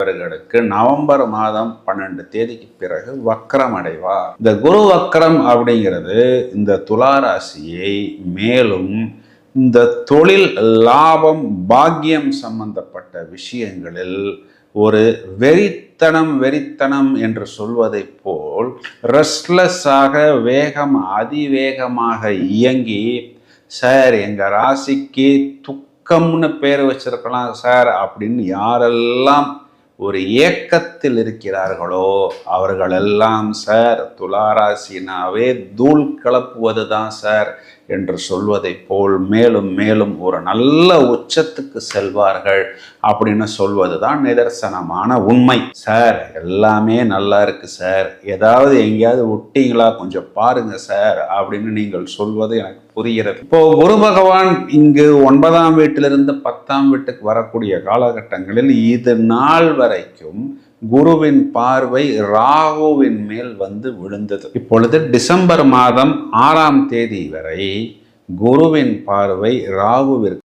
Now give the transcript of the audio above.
இவர்களுக்கு நவம்பர் மாதம் 12 தேதிக்கு பிறகு வக்ரம் அடைவார். இந்த குரு வக்ரம் அப்படிங்கிறது இந்த துலா ராசியை மேலும் இந்த தொழில் லாபம் பாக்கியம் சம்பந்தப்பட்ட விஷயங்களில் ஒரு வெறித்தனம் என்று சொல்வதை போல் ரெஸ்ட்லெஸ்ஸாக அதிவேகமாக இயங்கி, சார் எங்கள் ராசிக்கு துக்கம்னு பேர் வச்சிருக்கலாம் சார் அப்படின்னு யாரெல்லாம் ஒரு ஏக்கத்தில் இருக்கிறார்களோ அவர்களெல்லாம் சார் துளாராசினாவே தூள் கலப்புவது தான் சார் என்று சொல்வதை போல் மேலும் மேலும் ஒரு நல்ல உச்சத்துக்கு செல்வார்கள் அப்படின்னு சொல்வது தான் நிதர்சனமான உண்மை. சார் எல்லாமே நல்லா இருக்கு சார், ஏதாவது எங்கேயாவது விட்டீங்களா கொஞ்சம் பாருங்க சார் அப்படின்னு நீங்கள் சொல்வது எனக்கு புரிகிறது. இப்போ குரு பகவான் இங்கு 9ஆம் வீட்டிலிருந்து 10ஆம் வீட்டுக்கு வரக்கூடிய காலகட்டங்களில் இது நாள் வரைக்கும் குருவின் பார்வை ராகுவின் மேல் வந்து விழுந்தது. இப்பொழுது டிசம்பர் மாதம் 6ஆம் தேதி வரை குருவின் பார்வை ராகுவிற்கு